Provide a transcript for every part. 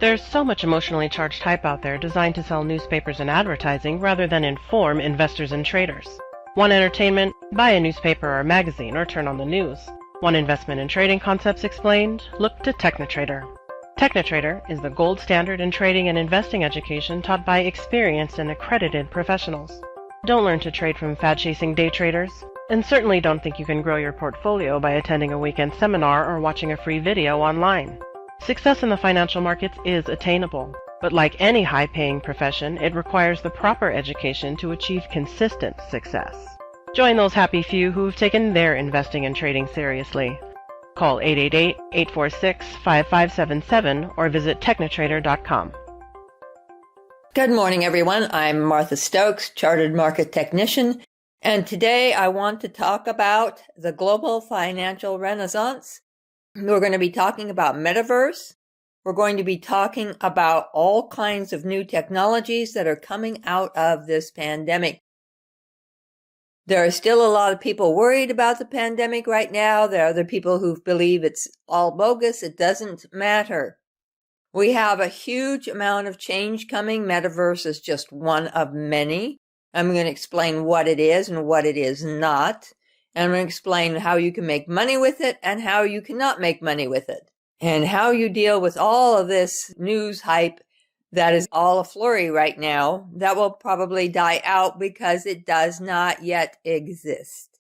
There's so much emotionally charged hype out there designed to sell newspapers and advertising rather than inform investors and traders. Want entertainment? Buy a newspaper or magazine or turn on the news. Want investment and trading concepts explained? Look to TechnoTrader. TechnoTrader is the gold standard in trading and investing education taught by experienced and accredited professionals. Don't learn to trade from fad-chasing day traders, and certainly don't think you can grow your portfolio by attending a weekend seminar or watching a free video online. Success in the financial markets is attainable, but like any high-paying profession, it requires the proper education to achieve consistent success. Join those happy few who've taken their investing and trading seriously. Call 888-846-5577 or visit technotrader.com. Good morning, everyone. I'm Martha Stokes, Chartered Market Technician, and today I want to talk about the global financial renaissance. We're going to be talking about Metaverse. We're going to be talking about all kinds of new technologies that are coming out of this pandemic. There are still a lot of people worried about the pandemic right now. There are other people who believe it's all bogus. It doesn't matter. We have a huge amount of change coming. Metaverse is just one of many. I'm going to explain what it is and what it is not. And I'm going to explain how you can make money with it and how you cannot make money with it. And how you deal with all of this news hype that is all a flurry right now, that will probably die out because it does not yet exist.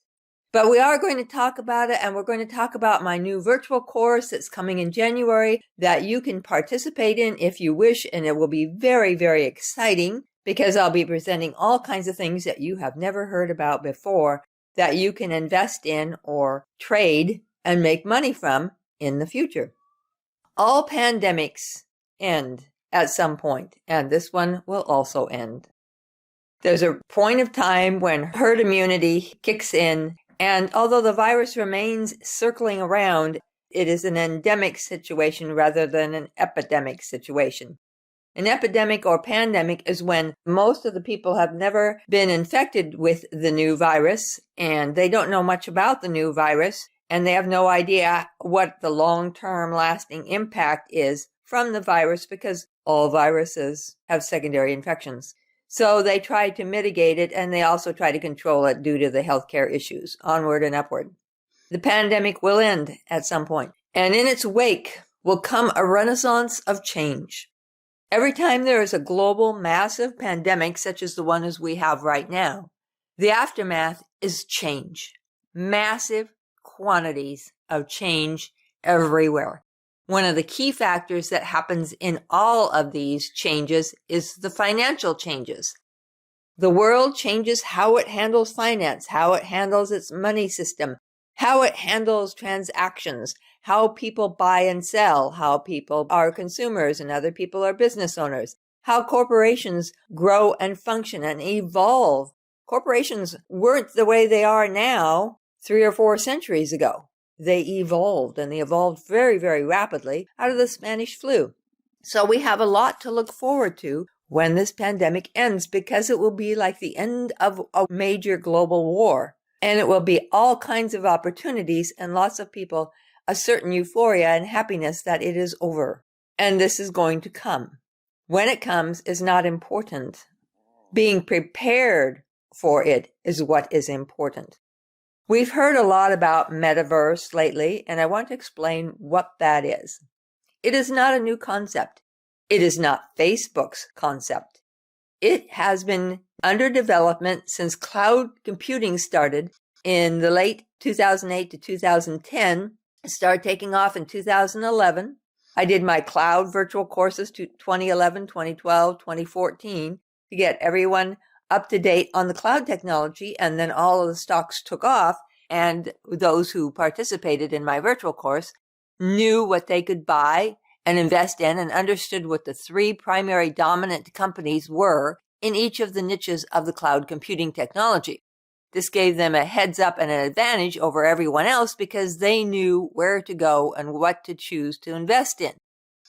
But we are going to talk about it, and we're going to talk about my new virtual course that's coming in January that you can participate in if you wish, and it will be very, very exciting because I'll be presenting all kinds of things that you have never heard about before that you can invest in or trade and make money from in the future. All pandemics end at some point, and this one will also end. There's a point of time when herd immunity kicks in, and although the virus remains circling around, it is an endemic situation rather than an epidemic situation. An epidemic or pandemic is when most of the people have never been infected with the new virus, and they don't know much about the new virus, and they have no idea what the long-term lasting impact is from the virus because all viruses have secondary infections. So they try to mitigate it, and they also try to control it due to the healthcare issues, onward and upward. The pandemic will end at some point, and in its wake will come a renaissance of change. Every time there is a global massive pandemic, such as the one as we have right now, the aftermath is change. Massive quantities of change everywhere. One of the key factors that happens in all of these changes is the financial changes. The world changes how it handles finance, how it handles its money system, how it handles transactions, how people buy and sell, how people are consumers and other people are business owners, how corporations grow and function and evolve. Corporations weren't the way they are now 3 or 4 centuries ago. They evolved, and they evolved very, very rapidly out of the Spanish flu. So we have a lot to look forward to when this pandemic ends, because it will be like the end of a major global war. And it will be all kinds of opportunities and lots of people a certain euphoria and happiness that it is over. And this is going to come. When it comes is not important. Being prepared for it is what is important. We've heard a lot about Metaverse lately, and I want to explain what that is. It is not a new concept. It is not Facebook's concept. It has been under development since cloud computing started in the late 2008 to 2010. It started taking off in 2011. I did my cloud virtual courses to 2011, 2012, 2014 to get everyone up to date on the cloud technology, and then all of the stocks took off, and those who participated in my virtual course knew what they could buy and invest in and understood what the 3 primary dominant companies were in each of the niches of the cloud computing technology. This gave them a heads up and an advantage over everyone else because they knew where to go and what to choose to invest in.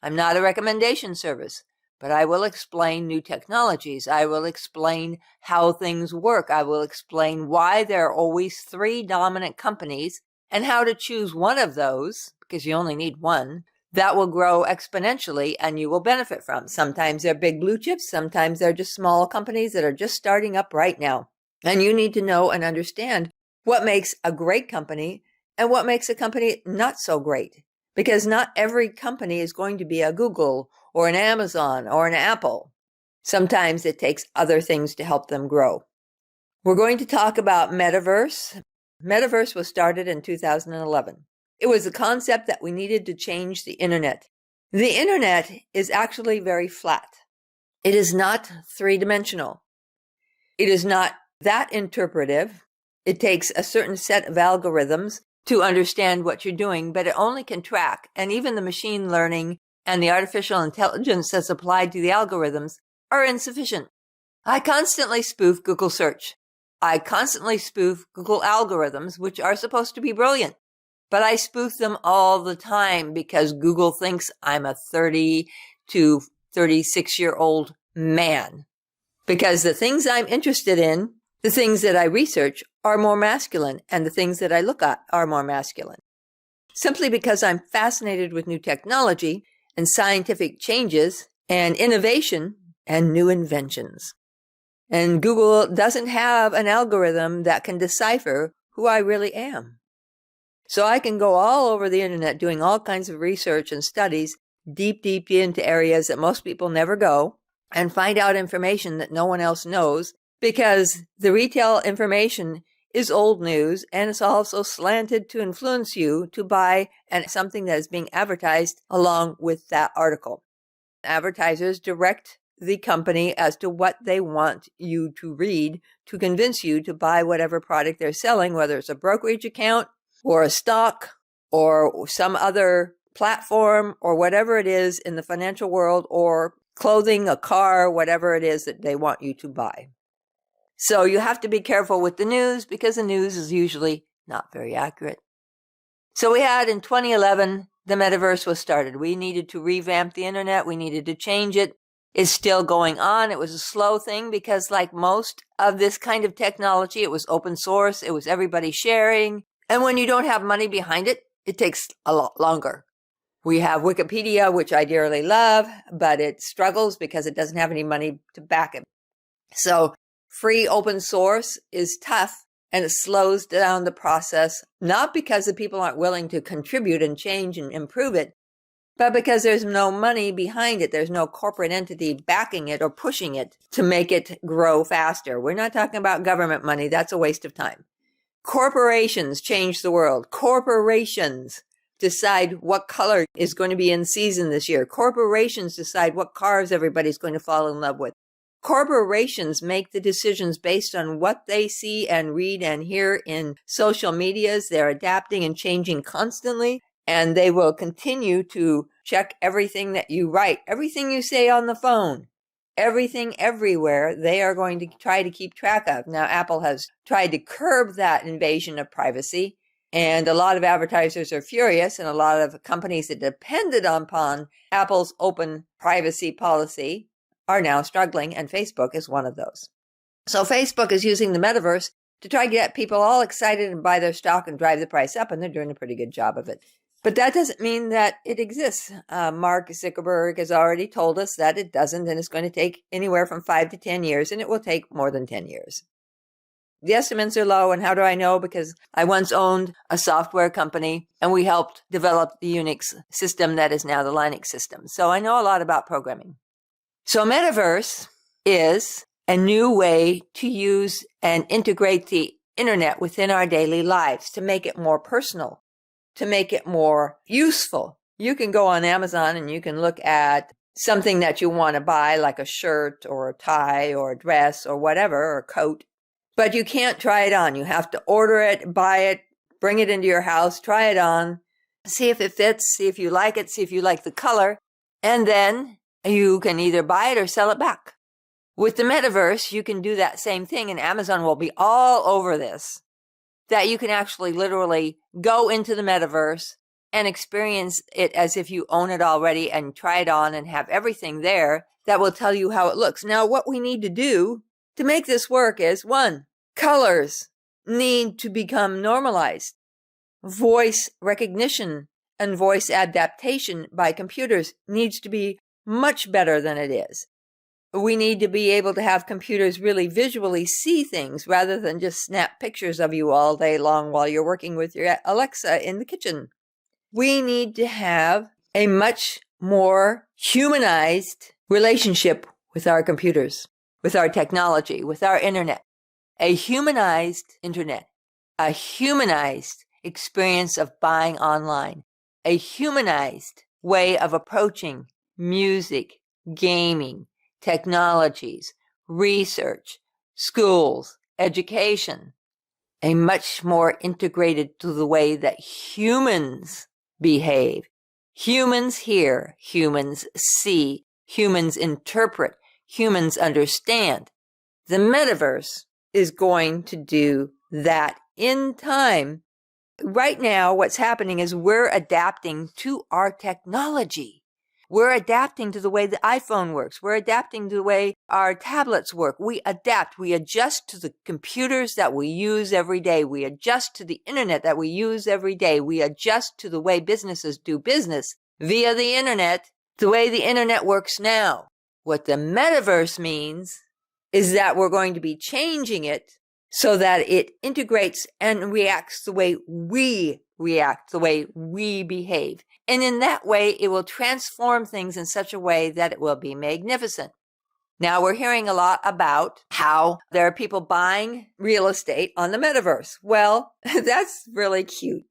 I'm not a recommendation service, but I will explain new technologies. I will explain how things work. I will explain why there are always 3 dominant companies and how to choose one of those, because you only need one, that will grow exponentially and you will benefit from. Sometimes they're big blue chips. Sometimes they're just small companies that are just starting up right now. And you need to know and understand what makes a great company and what makes a company not so great. Because not every company is going to be a Google or an Amazon or an Apple. Sometimes it takes other things to help them grow. We're going to talk about Metaverse. Metaverse was started in 2011. It was a concept that we needed to change the internet. The internet is actually very flat. It is not three-dimensional. It is not that interpretive. It takes a certain set of algorithms to understand what you're doing, but it only can track. And even the machine learning and the artificial intelligence that's applied to the algorithms are insufficient. I constantly spoof Google search. I constantly spoof Google algorithms, which are supposed to be brilliant. But I spoof them all the time because Google thinks I'm a 30 to 36-year-old man. Because the things I'm interested in, the things that I research, are more masculine, and the things that I look at are more masculine. Simply because I'm fascinated with new technology and scientific changes and innovation and new inventions. And Google doesn't have an algorithm that can decipher who I really am. So I can go all over the internet doing all kinds of research and studies deep into areas that most people never go and find out information that no one else knows because the retail information is old news and it's also slanted to influence you to buy something that is being advertised along with that article. Advertisers direct the company as to what they want you to read to convince you to buy whatever product they're selling, whether it's a brokerage account or a stock or some other platform or whatever it is in the financial world, or clothing, a car, whatever it is that they want you to buy. So you have to be careful with the news because the news is usually not very accurate. So we had in 2011, the Metaverse was started. We needed to revamp the internet. We needed to change it. It's still going on. It was a slow thing because like most of this kind of technology, it was open source. It was everybody sharing. And when you don't have money behind it, it takes a lot longer. We have Wikipedia, which I dearly love, but it struggles because it doesn't have any money to back it. So free open source is tough and it slows down the process, not because the people aren't willing to contribute and change and improve it, but because there's no money behind it. There's no corporate entity backing it or pushing it to make it grow faster. We're not talking about government money. That's a waste of time. Corporations change the world. Corporations decide what color is going to be in season this year. Corporations decide what cars everybody's going to fall in love with. Corporations make the decisions based on what they see and read and hear in social medias. They're adapting and changing constantly, and they will continue to check everything that you write, everything you say on the phone, everything everywhere. They are going to try to keep track of. Now, Apple has tried to curb that invasion of privacy, and a lot of advertisers are furious, and a lot of companies that depended upon Apple's open privacy policy are now struggling, and Facebook is one of those. So Facebook is using the Metaverse to try to get people all excited and buy their stock and drive the price up, and they're doing a pretty good job of it. But that doesn't mean that it exists. Mark Zuckerberg has already told us that it doesn't, and it's going to take anywhere from 5 to 10 years, and it will take more than 10 years. The estimates are low, and how do I know? Because I once owned a software company, and we helped develop the Unix system that is now the Linux system. So I know a lot about programming. So Metaverse is a new way to use and integrate the internet within our daily lives, to make it more personal, to make it more useful. You can go on Amazon and you can look at something that you want to buy, like a shirt or a tie or a dress or whatever, or a coat. But you can't try it on. You have to order it, buy it, bring it into your house, try it on, see if it fits, see if you like it, see if you like the color, and then you can either buy it or sell it back. With the Metaverse, you can do that same thing, and Amazon will be all over this, that you can actually literally go into the Metaverse and experience it as if you own it already and try it on and have everything there that will tell you how it looks. Now, what we need to do to make this work is, 1, colors need to become normalized. Voice recognition and voice adaptation by computers needs to be much better than it is. We need to be able to have computers really visually see things rather than just snap pictures of you all day long while you're working with your Alexa in the kitchen. We need to have a much more humanized relationship with our computers, with our technology, with our internet. A humanized internet, a humanized experience of buying online, a humanized way of approaching music, gaming, technologies, research, schools, education, a much more integrated to the way that humans behave. Humans hear, humans see, humans interpret, humans understand. The metaverse is going to do that in time. Right now, what's happening is we're adapting to our technology. We're adapting to the way the iPhone works. We're adapting to the way our tablets work. We adapt. We adjust to the computers that we use every day. We adjust to the internet that we use every day. We adjust to the way businesses do business via the internet, the way the internet works now. What the metaverse means is that we're going to be changing it so that it integrates and reacts the way we react, the way we behave. And in that way, it will transform things in such a way that it will be magnificent. Now, we're hearing a lot about how there are people buying real estate on the metaverse. Well, that's really cute.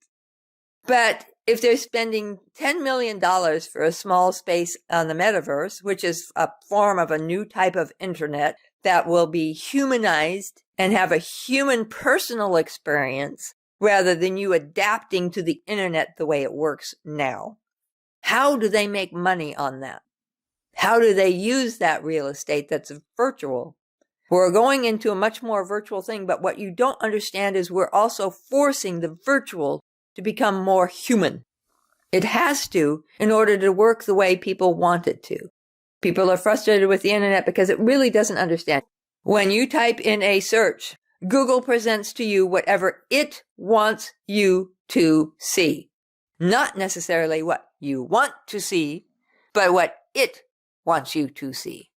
But if they're spending $10 million for a small space on the metaverse, which is a form of a new type of internet that will be humanized and have a human personal experience rather than you adapting to the internet the way it works now. How do they make money on that? How do they use that real estate that's virtual? We're going into a much more virtual thing, but what you don't understand is we're also forcing the virtual to become more human. It has to in order to work the way people want it to. People are frustrated with the internet because it really doesn't understand. When you type in a search, Google presents to you whatever it wants you to see. Not necessarily what you want to see, but what it wants you to see.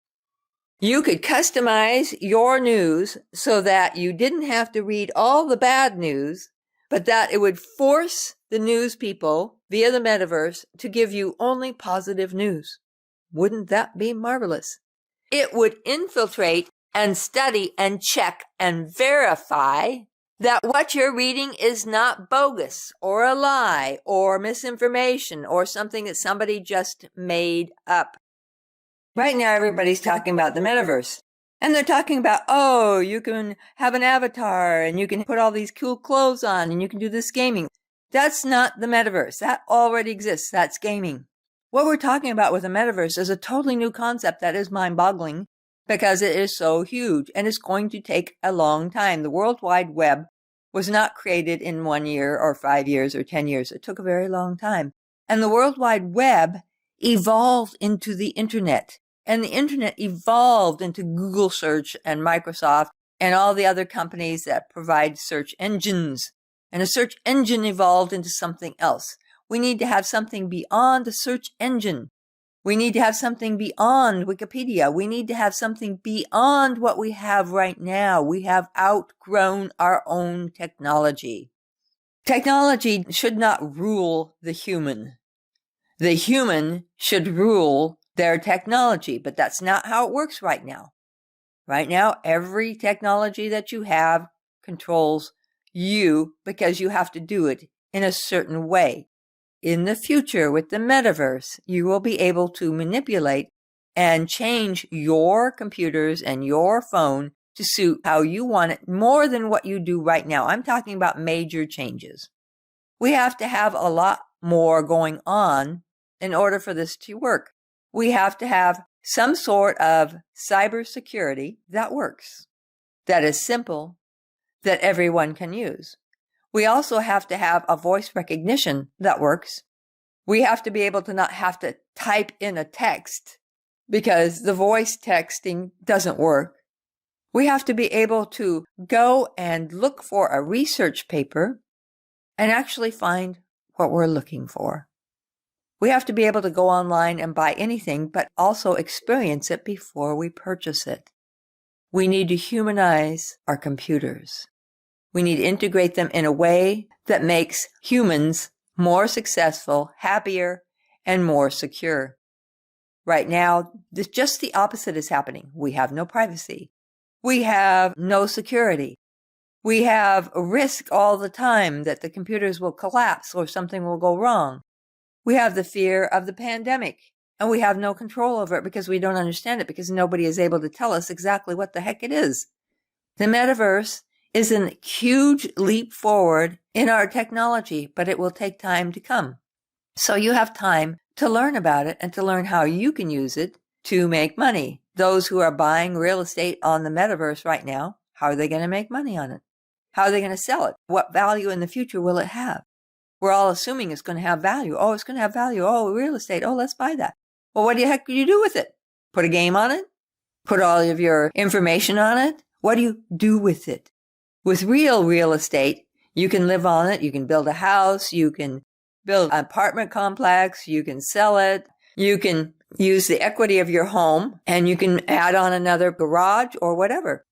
You could customize your news so that you didn't have to read all the bad news, but that it would force the news people via the metaverse to give you only positive news. Wouldn't that be marvelous? It would infiltrate and study and check and verify that what you're reading is not bogus or a lie or misinformation or something that somebody just made up. Right now, everybody's talking about the metaverse. And they're talking about, oh, you can have an avatar and you can put all these cool clothes on and you can do this gaming. That's not the metaverse. That already exists. That's gaming. What we're talking about with the metaverse is a totally new concept that is mind-boggling because it is so huge and it's going to take a long time. The World Wide Web was not created in 1 year or 5 years or 10 years. It took a very long time. And the World Wide Web evolved into the internet. And the internet evolved into Google search and Microsoft and all the other companies that provide search engines. And a search engine evolved into something else. We need to have something beyond a search engine. We need to have something beyond Wikipedia. We need to have something beyond what we have right now. We have outgrown our own technology. Technology should not rule the human. The human should rule their technology, but that's not how it works right now. Right now, every technology that you have controls you because you have to do it in a certain way. In the future, with the metaverse, you will be able to manipulate and change your computers and your phone to suit how you want it more than what you do right now. I'm talking about major changes. We have to have a lot more going on in order for this to work. We have to have some sort of cybersecurity that works, that is simple, that everyone can use. We also have to have a voice recognition that works. We have to be able to not have to type in a text because the voice texting doesn't work. We have to be able to go and look for a research paper and actually find what we're looking for. We have to be able to go online and buy anything, but also experience it before we purchase it. We need to humanize our computers. We need to integrate them in a way that makes humans more successful, happier, and more secure. Right now, just the opposite is happening. We have no privacy. We have no security. We have a risk all the time that the computers will collapse or something will go wrong. We have the fear of the pandemic, and we have no control over it because we don't understand it, because nobody is able to tell us exactly what the heck it is. The metaverse is a huge leap forward in our technology, but it will take time to come. So you have time to learn about it and to learn how you can use it to make money. Those who are buying real estate on the metaverse right now, how are they going to make money on it? How are they going to sell it? What value in the future will it have? We're all assuming it's going to have value. Oh, it's going to have value. Oh, real estate. Oh, let's buy that. Well, what the heck do you do with it? Put a game on it? Put all of your information on it? What do you do with it? With real estate, you can live on it. You can build a house. You can build an apartment complex. You can sell it. You can use the equity of your home, and you can add on another garage or whatever.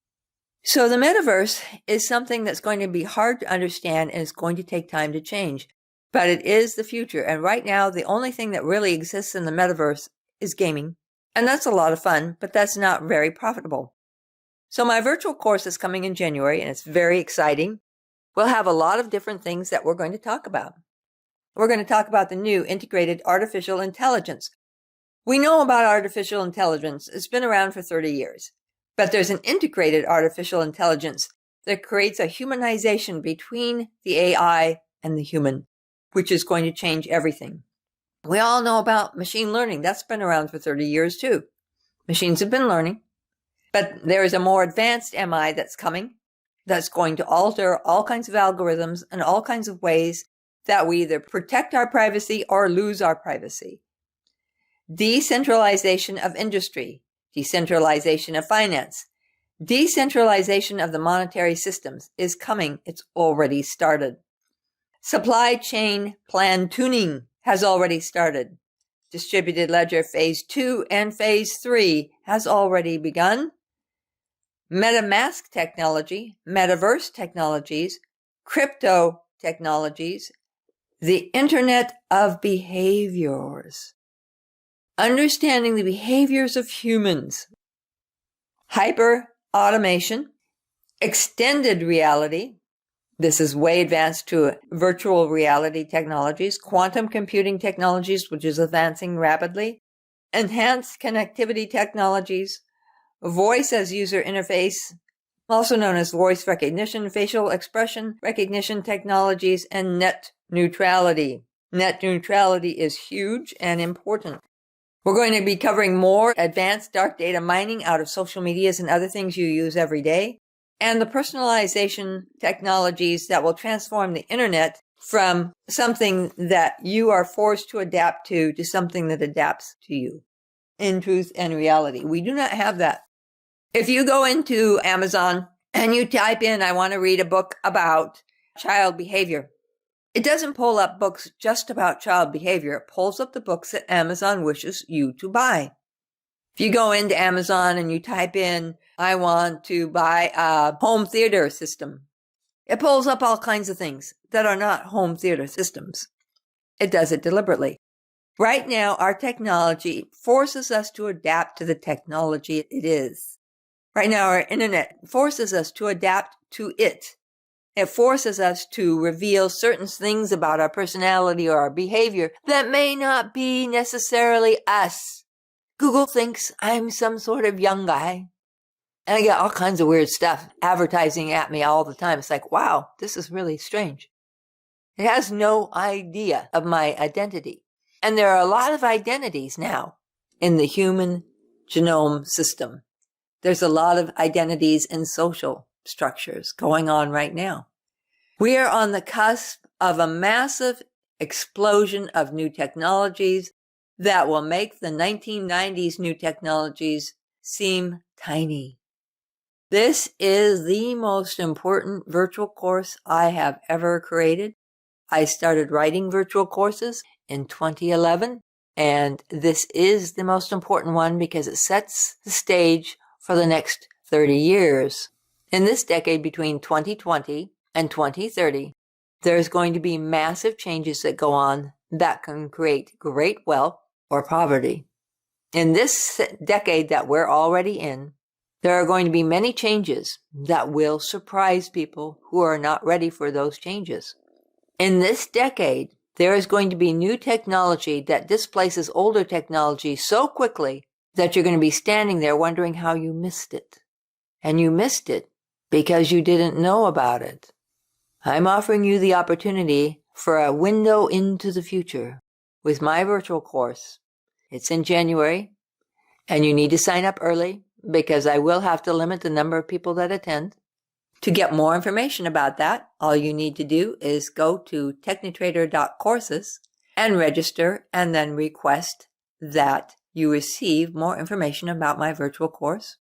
So the metaverse is something that's going to be hard to understand, and it's going to take time to change. But it is the future. And right now, the only thing that really exists in the metaverse is gaming. And that's a lot of fun, but that's not very profitable. So my virtual course is coming in January, and it's very exciting. We'll have a lot of different things that we're going to talk about. We're going to talk about the new integrated artificial intelligence. We know about artificial intelligence. It's been around for 30 years. But there's an integrated artificial intelligence that creates a humanization between the AI and the human, which is going to change everything. We all know about machine learning. That's been around for 30 years too. Machines have been learning, but there is a more advanced MI that's coming that's going to alter all kinds of algorithms and all kinds of ways that we either protect our privacy or lose our privacy. Decentralization of industry, decentralization of finance, decentralization of the monetary systems is coming. It's already started. Supply chain plan tuning has already started. Distributed ledger phase 2 and phase 3 has already begun. MetaMask technology, metaverse technologies, crypto technologies, the Internet of Behaviors. Understanding the behaviors of humans. Hyper automation, extended reality. This is way advanced to virtual reality technologies, quantum computing technologies, which is advancing rapidly, enhanced connectivity technologies, voice as user interface, also known as voice recognition, facial expression recognition technologies, and net neutrality. Net neutrality is huge and important. We're going to be covering more advanced dark data mining out of social medias and other things you use every day, and the personalization technologies that will transform the internet from something that you are forced to adapt to something that adapts to you in truth and reality. We do not have that. If you go into Amazon and you type in, I want to read a book about child behavior, it doesn't pull up books just about child behavior. It pulls up the books that Amazon wishes you to buy. If you go into Amazon and you type in, I want to buy a home theater system, it pulls up all kinds of things that are not home theater systems. It does it deliberately. Right now, our technology forces us to adapt to the technology it is. Right now, our internet forces us to adapt to it. It forces us to reveal certain things about our personality or our behavior that may not be necessarily us. Google thinks I'm some sort of young guy. And I get all kinds of weird stuff advertising at me all the time. It's like, wow, this is really strange. It has no idea of my identity. And there are a lot of identities now in the human genome system. There's a lot of identities in social structures going on right now. We are on the cusp of a massive explosion of new technologies that will make the 1990s new technologies seem tiny. This is the most important virtual course I have ever created. I started writing virtual courses in 2011, and this is the most important one because it sets the stage for the next 30 years. In this decade between 2020 and 2030, there's going to be massive changes that go on that can create great wealth or poverty. In this decade that we're already in, there are going to be many changes that will surprise people who are not ready for those changes. In this decade, there is going to be new technology that displaces older technology so quickly that you're going to be standing there wondering how you missed it. And you missed it because you didn't know about it. I'm offering you the opportunity for a window into the future with my virtual course. It's in January, and you need to sign up early because I will have to limit the number of people that attend. To get more information about that, all you need to do is go to technitrader.courses and register, and then request that you receive more information about my virtual course.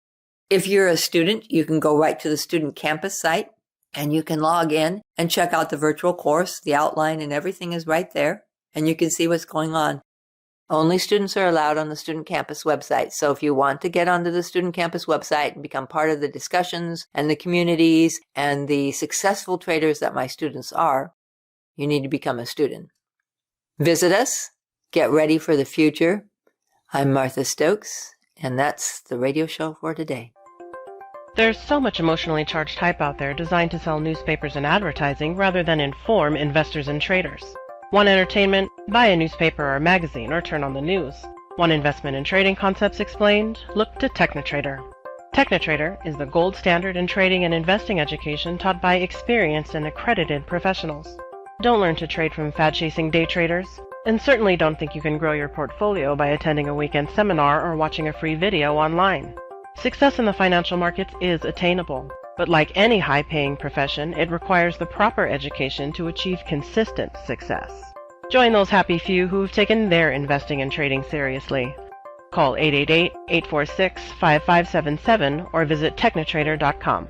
If you're a student, you can go right to the student campus site and you can log in and check out the virtual course. The outline and everything is right there, and you can see what's going on. Only students are allowed on the student campus website. So if you want to get onto the student campus website and become part of the discussions and the communities and the successful traders that my students are, you need to become a student. Visit us. Get ready for the future. I'm Martha Stokes, and that's the radio show for today. There's so much emotionally charged hype out there designed to sell newspapers and advertising rather than inform investors and traders. Want entertainment? Buy a newspaper or magazine or turn on the news. Want investment and trading concepts explained? Look to TechniTrader. TechniTrader is the gold standard in trading and investing education taught by experienced and accredited professionals. Don't learn to trade from fad-chasing day traders, and certainly don't think you can grow your portfolio by attending a weekend seminar or watching a free video online. Success in the financial markets is attainable, but like any high-paying profession, it requires the proper education to achieve consistent success. Join those happy few who've taken their investing and trading seriously. Call 888-846-5577 or visit technitrader.com.